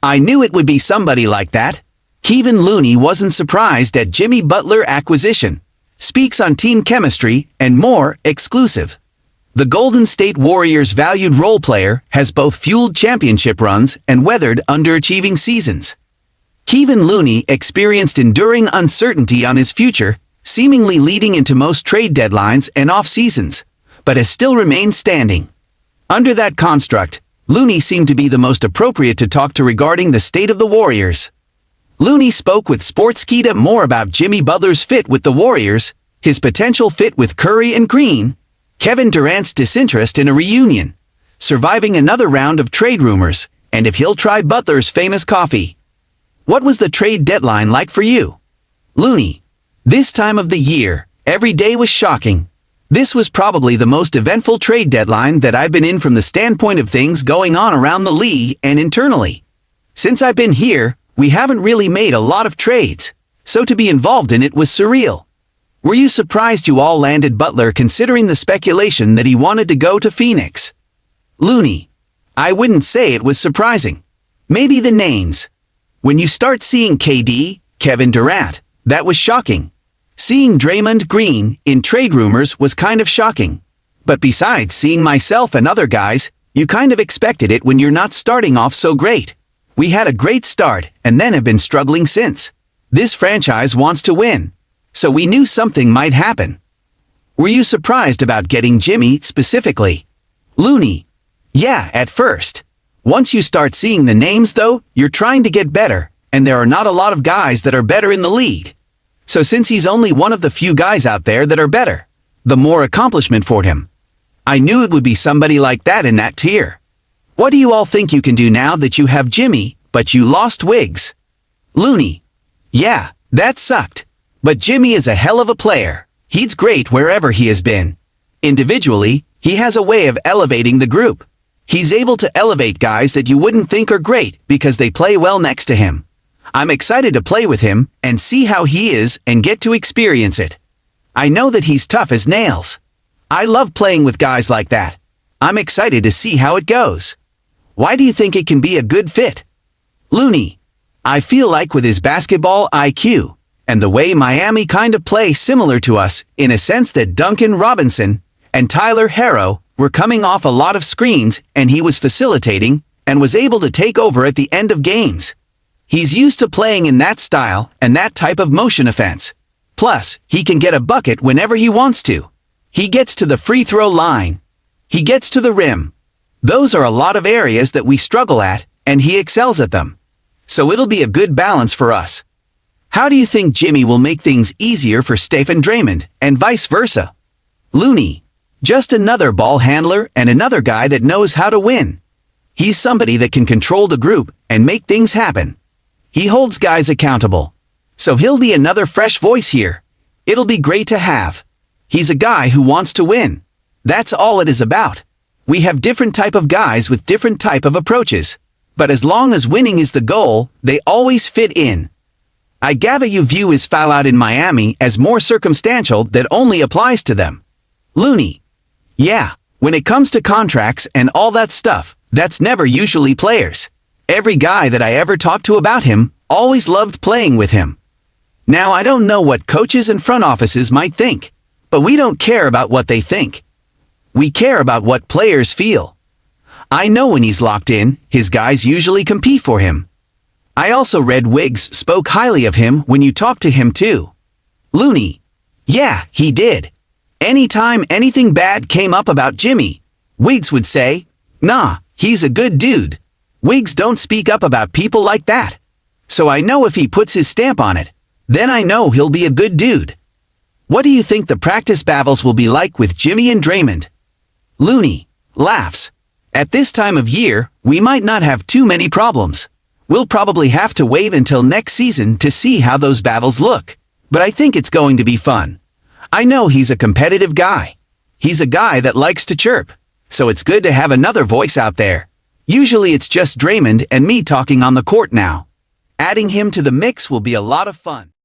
I knew it would be somebody like that. Kevon Looney wasn't surprised at Jimmy Butler acquisition. Speaks on team chemistry and more exclusive. The Golden State Warriors' valued role player has both fueled championship runs and weathered underachieving seasons. Kevon Looney experienced enduring uncertainty on his future, seemingly leading into most trade deadlines and off-seasons, but has still remained standing. Under that construct, Looney seemed to be the most appropriate to talk to regarding the state of the Warriors. Looney spoke with Sportskeeda more about Jimmy Butler's fit with the Warriors, his potential fit with Curry and Green, Kevin Durant's disinterest in a reunion, surviving another round of trade rumors, and if he'll try Butler's famous coffee. What was the trade deadline like for you? Looney: this time of the year, every day was shocking. This was probably the most eventful trade deadline that I've been in from the standpoint of things going on around the league and internally. Since I've been here, we haven't really made a lot of trades, so to be involved in it was surreal. Were you surprised you all landed Butler considering the speculation that he wanted to go to Phoenix? Looney: I wouldn't say it was surprising. Maybe the names. When you start seeing KD, Kevin Durant, that was shocking. Seeing Draymond Green in trade rumors was kind of shocking. But besides seeing myself and other guys, you kind of expected it when you're not starting off so great. We had a great start and then have been struggling since. This franchise wants to win, so we knew something might happen. Were you surprised about getting Jimmy specifically? Looney: yeah, at first. Once you start seeing the names though, you're trying to get better, and there are not a lot of guys that are better in the league. So since he's only one of the few guys out there that are better, the more accomplishment for him. I knew it would be somebody like that in that tier. What do you all think you can do now that you have Jimmy, but you lost Wiggs? Looney: yeah, that sucked. But Jimmy is a hell of a player. He's great wherever he has been. Individually, he has a way of elevating the group. He's able to elevate guys that you wouldn't think are great because they play well next to him. I'm excited to play with him and see how he is and get to experience it. I know that he's tough as nails. I love playing with guys like that. I'm excited to see how it goes. Why do you think it can be a good fit? Looney: I feel like with his basketball IQ, and the way Miami kind of play similar to us in a sense that Duncan Robinson and Tyler Herro were coming off a lot of screens and he was facilitating and was able to take over at the end of games. He's used to playing in that style and that type of motion offense. Plus, he can get a bucket whenever he wants to. He gets to the free throw line. He gets to the rim. Those are a lot of areas that we struggle at, and he excels at them. So it'll be a good balance for us. How do you think Jimmy will make things easier for Steph and Draymond, and vice versa? Looney: just another ball handler and another guy that knows how to win. He's somebody that can control the group and make things happen. He holds guys accountable. So he'll be another fresh voice here. It'll be great to have. He's a guy who wants to win. That's all it is about. We have different type of guys with different type of approaches. But as long as winning is the goal, they always fit in. I gather you view his fallout in Miami as more circumstantial that only applies to them. Looney: yeah, when it comes to contracts and all that stuff, that's never usually players. Every guy that I ever talked to about him always loved playing with him. Now I don't know what coaches and front offices might think, but we don't care about what they think. We care about what players feel. I know when he's locked in, his guys usually compete for him. I also read Wiggs spoke highly of him when you talked to him too. Looney: yeah, he did. Anytime anything bad came up about Jimmy, Wiggs would say, nah, he's a good dude. Wiggs don't speak up about people like that. So I know if he puts his stamp on it, then I know he'll be a good dude. What do you think the practice battles will be like with Jimmy and Draymond? Looney laughs: at this time of year, we might not have too many problems. We'll probably have to wait until next season to see how those battles look. But I think it's going to be fun. I know he's a competitive guy. He's a guy that likes to chirp. So it's good to have another voice out there. Usually it's just Draymond and me talking on the court now. Adding him to the mix will be a lot of fun.